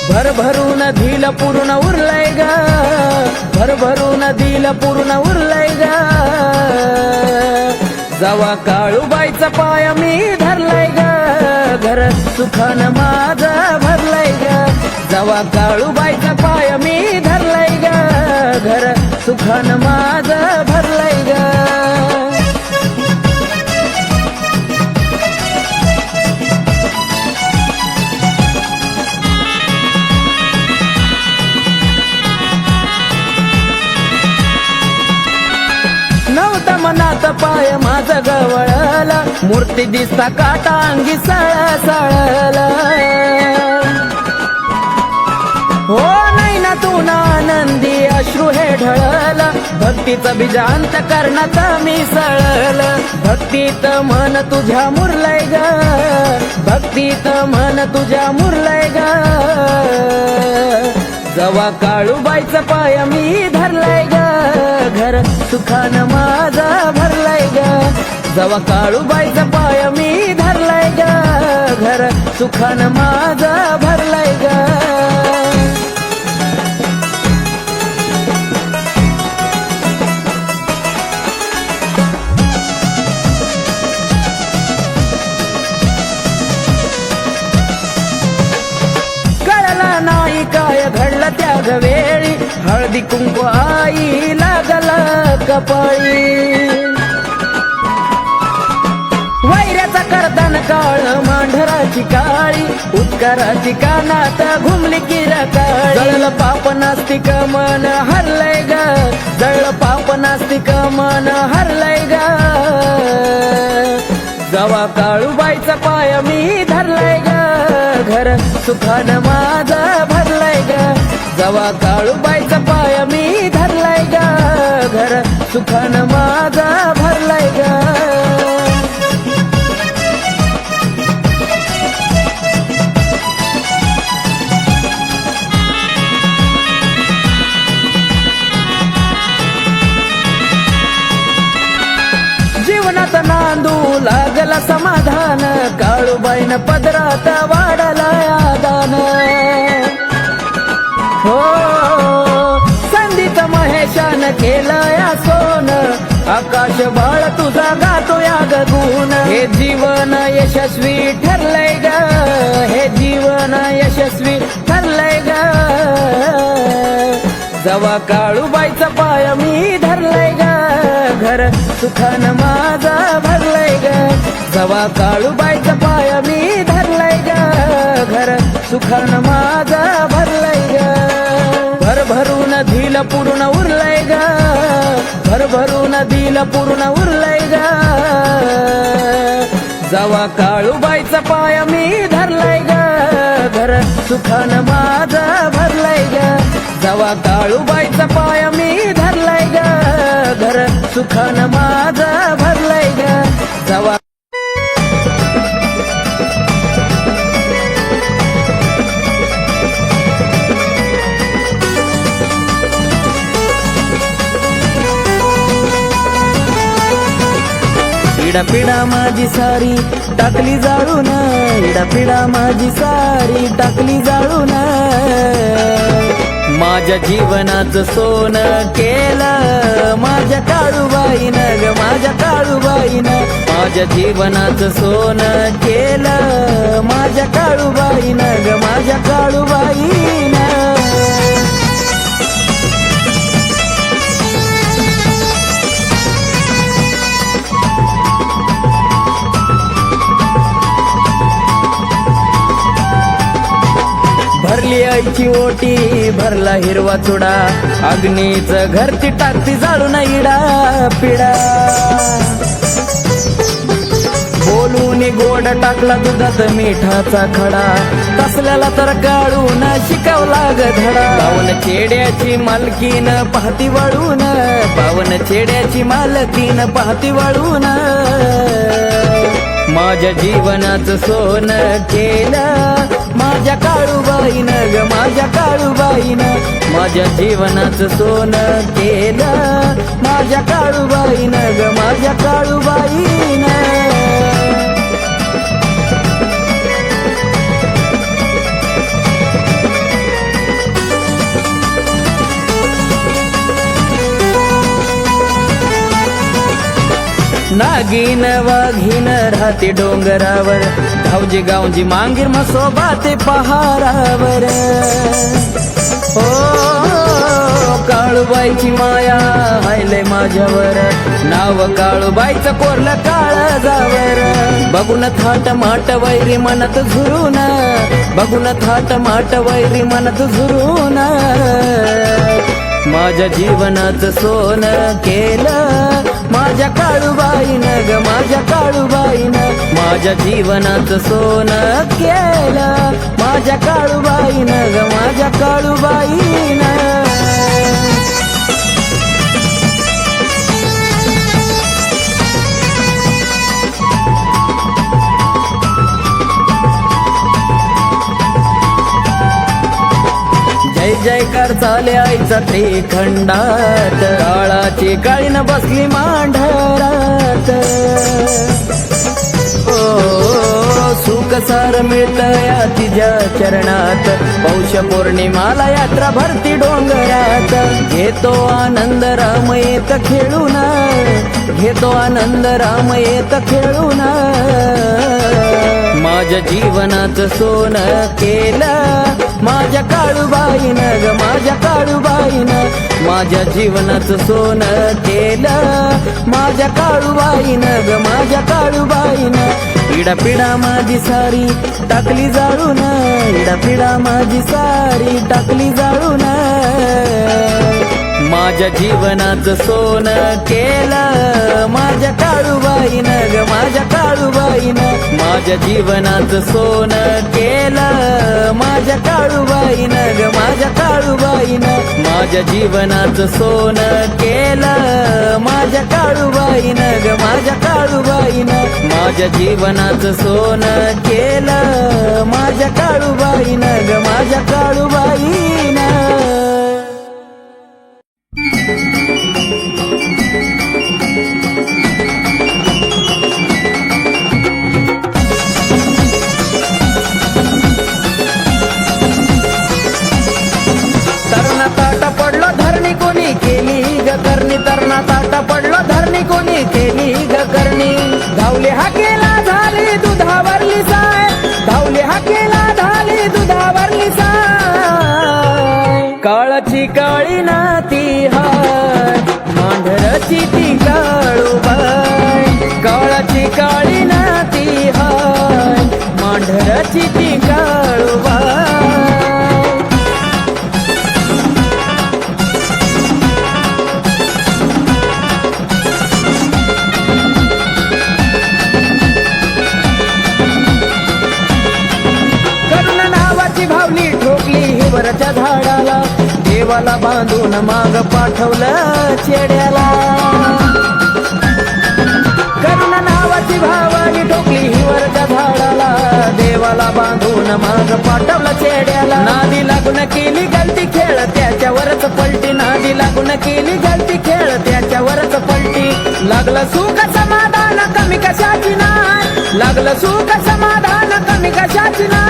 भरभरून दिल पूर्ण उरलंय ग, भरभरून दिल पूर्ण उरलंय ग. जवा काळूबाईचा पाय मी धरलाय ग, घर सुखान माझं भरलंय ग. जवा काळूबाईचा पाय मी धरलाय ग, घर सुखान माझं भरलंय ग. नव्हता मनात पाय माझा गवळला, मूर्ती दिसता काटा अंगी सळसळला. हो नाही ना तू ना आनंदी अश्रू हे ढळला, भक्तीचं बीज अंतकरणात मिसळल. भक्तीत मन तुझ्या मुरलंय ग, भक्तीत मन तुझ्या मुरलंय ग. जवा काळूबाईचा पाय मी धरलाय ग, घर सुखान माझा भरलाय ग. जवा काळूबाईचा पाय मी धरलाय ग, घर सुखान माझा भरलाय ग. कळला नाही काय घडलं त्या वेळी, हळदी कुंकू आई लागला कपाळी. वैऱ्याचा करतान काळ मांढराची काळी, उत्काराची कानात घुमली किरकाळी. जळलं पाप नास्तिक मन हरलंय ग, जळलं पाप नास्तिक मन हरलंय ग. जवा काळूबाईचा पाय मी धरलाय ग, घर सुखान माझा भरलाय ग. जवा काळूबाईचा पाय मी धरलाय ग, घर सुखान माझा भरलाय ग. जीवनात नांदू लागला समाधान, काळूबाईन पदरात वाढला दान. हो संधीत महेशान केलंया सोन, आकाश बाळ तुझा गातो या गुण. हे जीवन यशस्वी ठरलंय ग, हे जीवन यशस्वी ठरलंय ग. जवा काळूबाईचा पाय मी धरलाय ग, घर सुखान माझा भरलाय ग. जवा काळूबाईचा पाय मी धरलाय ग, घर सुखान माझा भरलाय ग. भरभरून दिल पूर्ण उरलंय ग, भरभरून दिल पूर्ण उरलंय ग. जवा काळूबाईचा पाय मी धरलाय ग, घर सुखान माझा भरलाय ग. जवा काळूबाईचा पाय मी धरलाय ग, घर सुखान माझा भरलाय ग. जवा पिढा माझी सारी टाकली जाळून, पिढा माझी सारी टाकली जाळून. माझ्या जीवनाचं सोनं केलं माझ्या काळूबाईनं ग, माझ्या काळूबाईनं. माझ्या जीवनाचं सोनं केलं माझ्या काळूबाईनं ग, माझ्या काळूबाईनं. भरली आईची ओटी, भरला हिरवा चुडा, अग्नीच घरची टाकती जाळून इडा पिडा. बोलून गोड टाकला दुधात मिठाचा खडा, तसल्याला तर काढून शिकवला ग धडा. पावन चेड्याची मालकीन पाहती वळून, पावन चेड्याची मालकीन पाहती वळून. माझ्या जीवनाचं सोनं केलं माझ्या काळूबाईनं ग, माझ्या काळूबाईनं. माझ्या जीवनाचं सोनं केलं माझ्या काळूबाईनं ग, माझ्या काळूबाईनं. नागिन वाघीन राहते डोंगरावर, धावजी गावजी मांगीर म्हसोबा ते पहारावर. ओ काळूबाईची माया हायले माझ्यावर, नाव काळूबाईचं कोरलं काळजावर. बघून थाट माट वैरी मनात झुरून, बघून थाट माट वैरी मनात झुरून, माझ्या जीवनाचं सोनं केलं माझ्या काळूबाईनं ग, माझ्या काळूबाईनं. माझ्या जीवनाचं सोनं केलं माझ्या काळूबाईनं ग, माझ्या काळूबाईनं. जय जयकार चाले आईचा त्रिखंडात, काळाची काळीन बसली मांढरात. ओ सुख सार मिळतया तिच्या चरणात, पौष पौर्णिमाला यात्रा भरती डोंगरात. घेतो आनंद राम येत खेळून, घेतो आनंद राम येत खेळून, माझ्या जीवनाचं सोनं केलं माझ्या काळूबाईनं ग, माझ्या काळूबाईनं. माझ्या जीवनाचं सोनं केलं माझ्या काळूबाईनं ग, माझ्या काळूबाईनं. इडापिडा माझी सारी टाकली जाळून, इडापिडा माझी सारी टाकली जाळून, माझ्या जीवनाचं सोनं केलं माझ्या काळूबाईनं ग, माझ्या काळूबाईनं. माझ्या जीवनाचं सोनं केलं माझ्या काळूबाईनं ग, माझ्या काळूबाईनं. माझ्या जीवनाचं सोनं केलं माझ्या काळूबाईनं ग, माझ्या काळूबाईनं. माझ्या जीवनाचं सोनं केलं माझ्या काळूबाईनं ग, माझ्या काळूबाईनं. तरणा ताटा पडलो धरणी कोणी केली ग करणी. धावले हाकेला झाली दुधावरली साय, धावले हाकेला झाली दुधावरली साय. काळाची काळी नाती हाय, मांढराची ती काळूबाई. काळाची काळी नाती हाय, मांढराची ती काळूबाई. वरच्या झाडाला देवाला बांधून माग पाठवलं चेड्याला. करुण नावाची भावानी ठोकली ही वरच्या झाडाला, देवाला बांधून माग पाठवलं चेड्याला. नादी लागून केली गलती खेळ त्याच्यावरच पलटी, नादी लागून केली गलती खेळ त्याच्यावरच पलटी. लागलं सुख समाधान कमी कशाची नाही, लागलं सुख समाधान कमी कशाची नाही.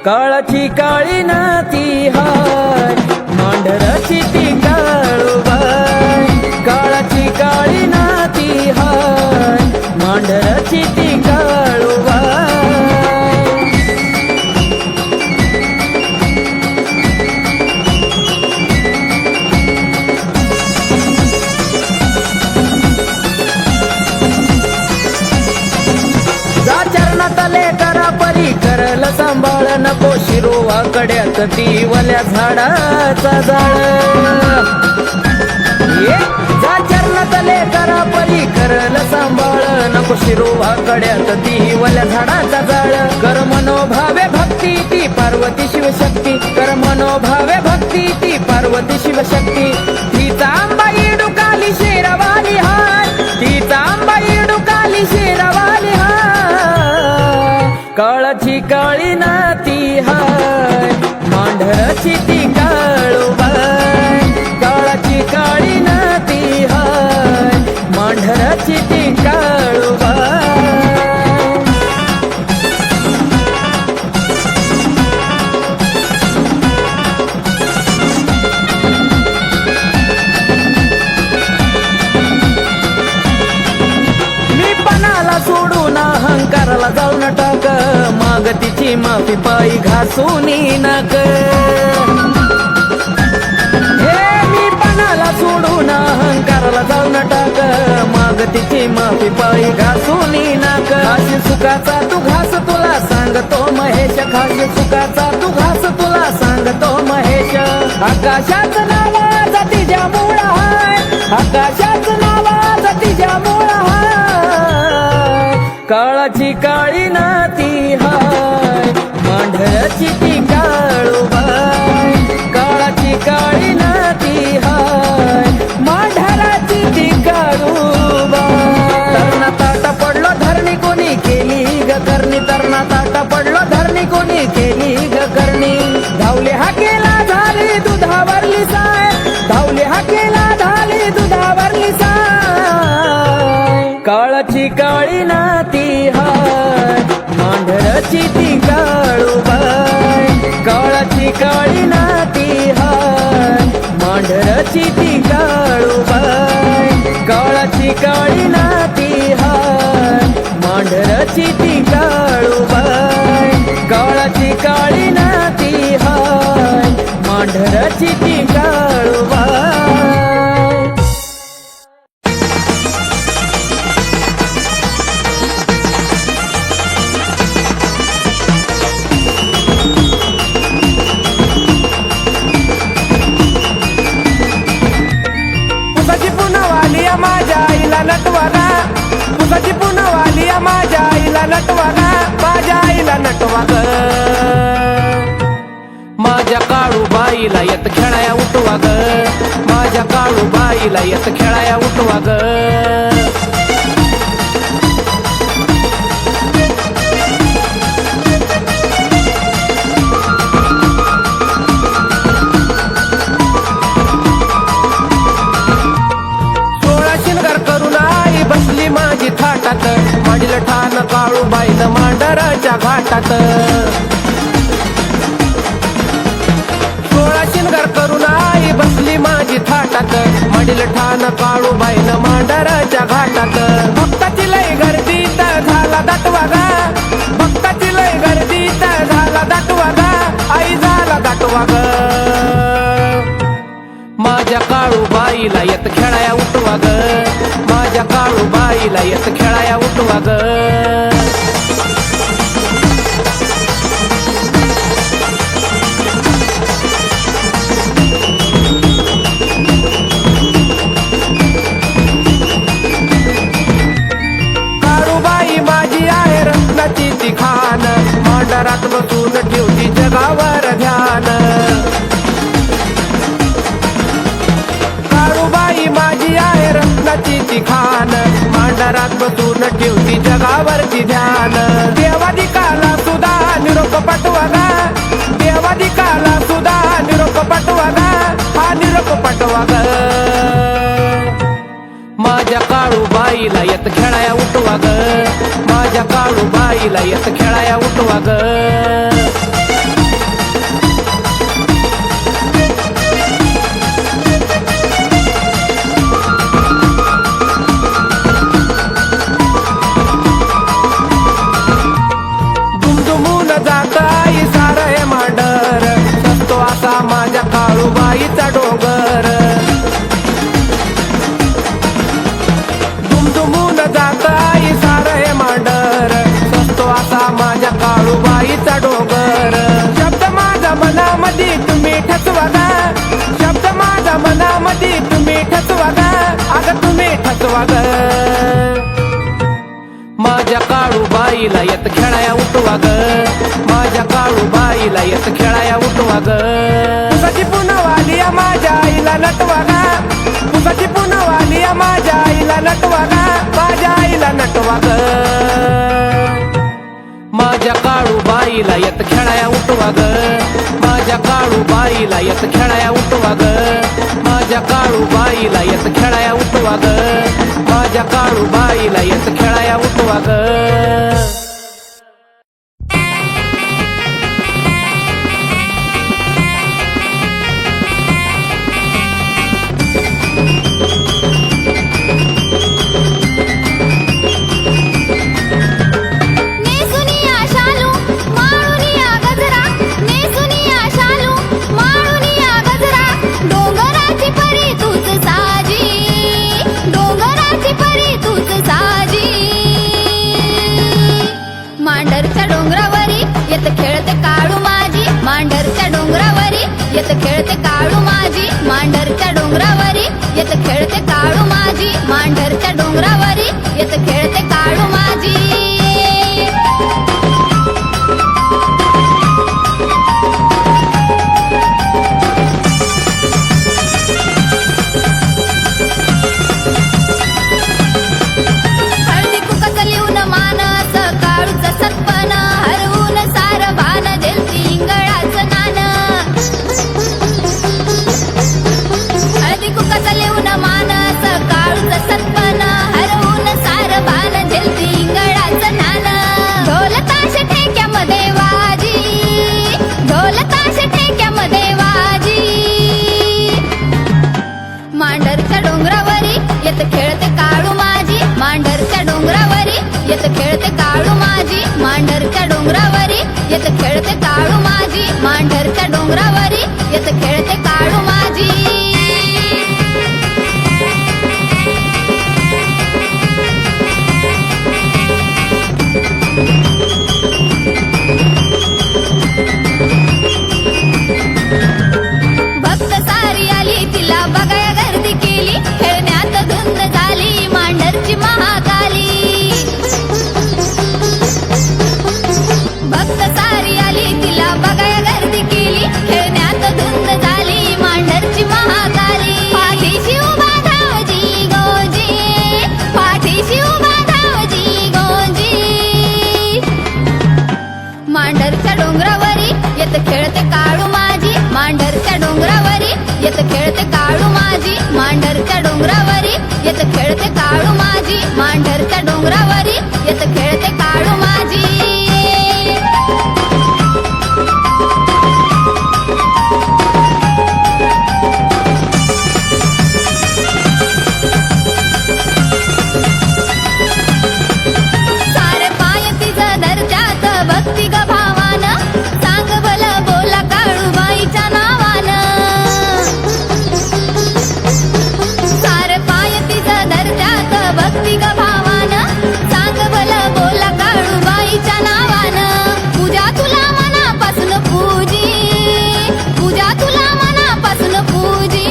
काळाची काळी नाती हाय, मांढराची ती काळूबाई. काळाची काळी नाती हाय, मांढराची ती काळूबाई. जा चरणातले करा परी करल सांभाळ, नको शिरोवा कड्यात ती वल्या झाडाचा जाळ. जा चरणातले करा परी करल सांभाळ, नको शिरोवा कड्यात ती वल्या झाडाचा जाळ. कर मनोभावे भक्ती ती पार्वती शिवशक्ती, कर मनोभावे भक्ती ती पार्वती शिवशक्ती. तिचा आंबाई डुकाली शेरवाली हाय, तिचा आंबाई डुकाली शेरवाली हाय. काळाची काळी नाती हाय, मांढराची ती काळूबाई. काळाची काळी नाती हाय, मांढराची ती काळूबाई. तिची माफी पायी घासून नाक. हे मी पणाला सोडून अहंकाराला जाऊन टाक. माग तिची माफी पायी घासून नाक. खाशी सुखाचा तू घास तुला सांगतो महेश. खाशी सुखाचा तू घास तुला सांगतो महेश. आकाशाच नावाचा तिच्या मूळ हाय. आकाशाच नावाचा तिच्या मूळ हाय. काळाची काळी नाती हाय. मांढरची ती काळूबाई. काळाची काळी नाती हाय. मांढराची ती काळूबाई. तरणा ताटा पडलो धरणी कोणी केली ग करणी. तरणा ताटा पडलो धरणी कोणी केली ग करणी. धावले हाकेला झाली दुधावरली साय. धावले हाकेला झाली दुधावरली साय. काळाची काळी नाती हाय. मांढरची ती काळूबाई. काळाची काळी नाती हाय. मांढरची ती काळूबाई. काळाची काळी नाती हाय. मांढरची ती काळूबाई. काळाची काळी नाती हाय. मांढरची ती काळूबाई. पुसाची पुनवाली माझ्या आईला नटवागा. पुसाची पुनवाली माझ्या आईला नटवागा. माझ्या आईला नटवाग. माझ्या काळूबाईला येत खेळाया उठवा ग. माझ्या काळूबाईला येत खेळाया उठवा ग. बसली माझी थाटात. मांडील ठाण काळूबाईनं मांढराच्या घाटात. 16 शिनगार करून आई बसली माझी थाटात. मांडील ठाण काळूबाईनं मांढराच्या घाटात. भक्ताची लय गर्दीत झाला दाटवागा. भक्ताची लय गर्दीत झाला दाटवागा. आई झाला दाटवागा. माझ्या काळूबाईला येत खेळाया उठवा ग. माझ्या काळूबाईला येत खेळाया उठवा ग. काळूबाई माझी आहे रत्नाची ती खान. मांढरात बसून ठेवती जगावर ध्यान. काळूबाई माझी आहे रत्नाची ती खान. मांढरात बसून ठेवती जगावरती ध्यान. देवादिकाला सुद्धा निरोप पाठवागा. देवादिकाला सुद्धा निरोप पाठवागा. हा निरोप पाठवागा. माझ्या काळूबाईला येत खेळाया उठवा ग. माझ्या काळूबाईला येत खेळाया उठवा ग. जात आई सार हे मांडर. सस्तो असा माझ्या काळूबाईचा डोंगर. दुमदुमून जात आई सार हे मांडर. सस्तो असा माझ्या काळूबाईचा डोंगर. शब्द माझा मनामध्ये तुम्ही ठसवागा. शब्द माझा मनामध्ये तुम्ही ठसवागा. अगं तुम्ही ठसवागा. माझ्या काळूबाईला येत खेळाया उठवा ग. माझ्या काळूबाईला येत खेळाया उठवा ग. पुसाची पुनवाली माझ्या आईला नटवागा. पुसाची पुनवाली माझ्या आईला नटवागा. माझ्या आईला नटवाग. माझ्या काळूबाईला येत खेळाया उठवा ग. माझ्या काळूबाईला येत खेळाया उठवा ग. माझ्या काळूबाईला येत खेळाया उठवा ग. माझ्या काळूबाईला येत खेळाया उठवा ग. नेसुनिया शालू माळून येत खेळते काळू माझी मांढरच्या डोंगरावरी येत खेळते काळू माझी मांढरच्या डोंगरावरी येत खेळते काळू माझी हळदी कुकाचं लिहून मानस काळूचं सत्पन हरवून सार भान देलती इंगळाचं नान हळदी कुकाचं लिहून मानस काळूचं सत्पन हरवून सार भान देलती इंगळाचं नान ढोल ताश ठेक्यामध्ये वाजी ढोल ताश ठेक्यामध्ये वाजी मांढरच्या डोंगरावरी येत खेळते काळू माझी मांढरच्या डोंगरावरी येत खेळते काळू माझी मांढरच्या डोंगरावरी येत खेळते काळू माझी मांढरच्या डोंगरावरी येत खेळते काळू माझी भक्त सारी आली तिला बघाया गर्दी केली खेळण्यात धुंद झाली मांढरची महाकाली भक्त सारी आली तिला बघाया गर्दी केली खेळण्यात धुंद झाली मांढरची महाकाली पाठीशी उभा धावजी गोजी पाठीशी उभा धावजी गोजी मांढरच्या डोंगरावरी येत खेळते काळू माझी मांढरच्या डोंगरावरी येत खेळते काळू माझी मांढरच्या डोंगरावरी येत खेळते काळू माझी मांढरच्या डोंगरावरी येत खेळते काळू माझी सारे पाय तिचं धरत्यात भक्ती ग भावान सांग भलं बोला काळूबाईच्या नावानं सारे पाय तिचं धरत्यात भक्ती ग भावान सांग भलं बोला काळूबाईच्या नावानं पूजा तुला मनापासून पूजी पूजा तुला मनापासून पूजी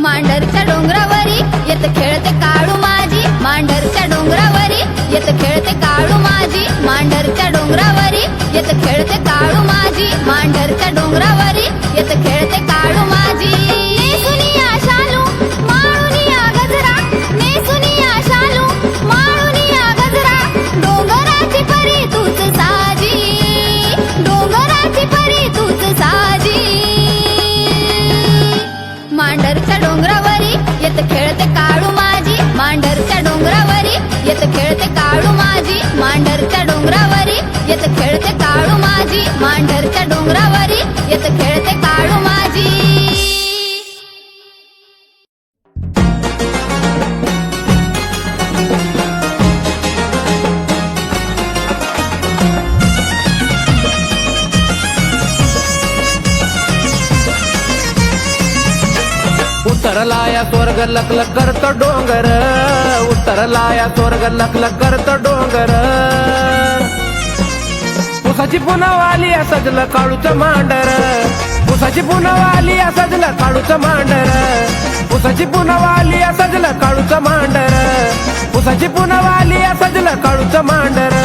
मांढरच्या डोंगरावरी येत खेळते काळू माझी मांढरच्या डोंगरावरी येत खेळते काळू माझी मांढरच्या डोंगरावरी येत खेळते काळू माझी मांढरच्या डोंगरावरी येत खेळते काळू माझी नेसुनिया शालू माळुनिया गजरा नेसुनिया शालू माळुनिया गजरा डोंगराची परी तूच साजी डोंगराची परी तूच साजी मांढरच्या डोंगरावरी येत खेळते काळू माझी मांढरच्या डोंगरावरी येत खेळते काळू माझी मांढरच्या डोंगरावरी येत खेळते काळू माझी मांढरच्या डोंगरावरी येत खेळते काळू माझी उतरला या स्वर्ग लकलक करतो डोंगर उतरला या स्वर्ग लकलक करतो डोंगर उसाची पुनवाली सजलं काळूचं मांडर उसाची पुनवाली सजलं काळूचं मांडर उसाची पुनवाली सजलं काळूचं मांडर उसाची पुनवाली सजलं काळूचं मांडर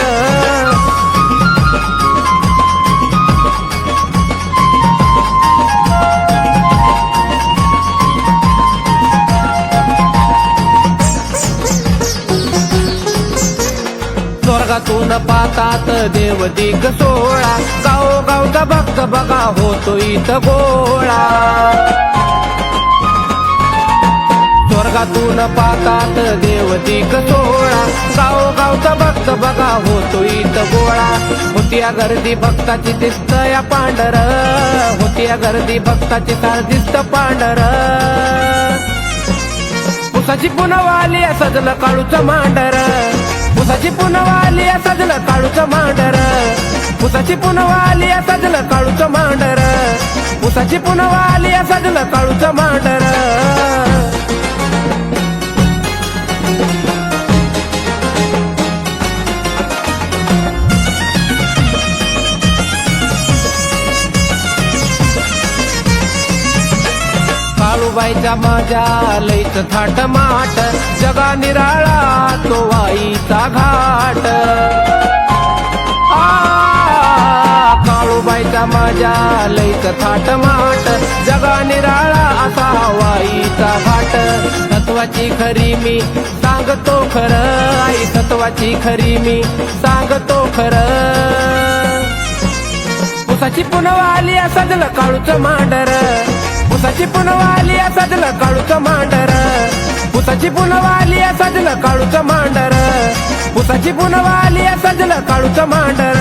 स्वर्गातून पातात देव दिग सोळा गावोगावचा भक्त बघा होतो इथं गोळा स्वर्गातून पातात देव दिग सोळा गावोगावचा भक्त बघा होतो इथं गोळा होत्या गर्दी भक्ताची दिसत या पांढर होत्या गर्दी भक्ताची सार दिसत पांढर उसाची पुनवाली सजलं काळूचं मांडर उसाची पुनवाली सजलं काळूचं मांडर उसाची पुनवाली सजलं काळूचं मांडर उसाची पुनवाली सजलं काळूचं मांडर काळूबाईचा माझ्या लईच थाट माट जगा निराळा तो वाईचा घाट काळूबाईचा माझ्या लईच थाट माट जगा निराळा असा वाईचा घाट तत्वाची खरी मी सांगतो खरं आई तत्वाची खरी मी सांगतो खरं उसाची पुनवाली सजलं काळूचं मांडर उसाची पुनवाली सजलं काळूचं मांडर उसाची पुनवाली सजलं काळूचं मांडर उसाची पुनवाली सजलं काळूचं मांडर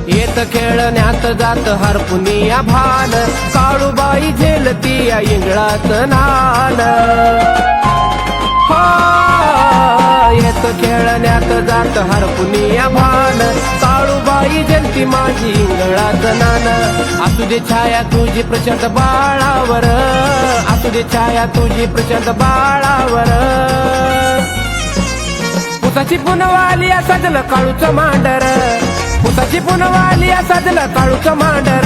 येत खेळण्यात जात हरपुनिया भान काळूबाई झेलती या इंगळात नान येत खेळण्यात जात हरपुनिया भान काळूबाई झेलती माझी इंगळात नान असू दे छाया तुझी प्रचंड बाळावर असू दे छाया तुझी प्रचंड बाळावर उसाची पुनवाली सजलं काळूचं मांडर उसाची पुनवाली सजलं काळूचं मांडर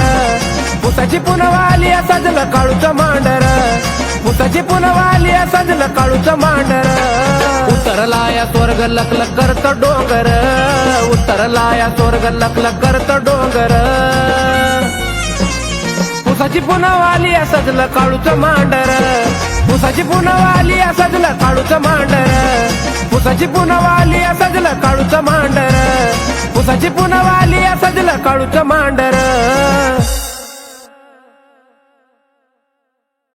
उसाची पुनवाली सजलं काळूचं मांडर उसाची पुनवाली सजलं काळूचं मांडर उतरला या स्वर्ग लकलक करत डोंगर उतरला या स्वर्ग लकलक करत डोंगर उसाची पुनवाली सजलं काळूचं मांडर उसाची पुनवाली सजलं काळूचं मांडर उसाची पुनवाली सजलं काळूचं मांडर उसाची पुनवाली सजलं काळूचं मांडर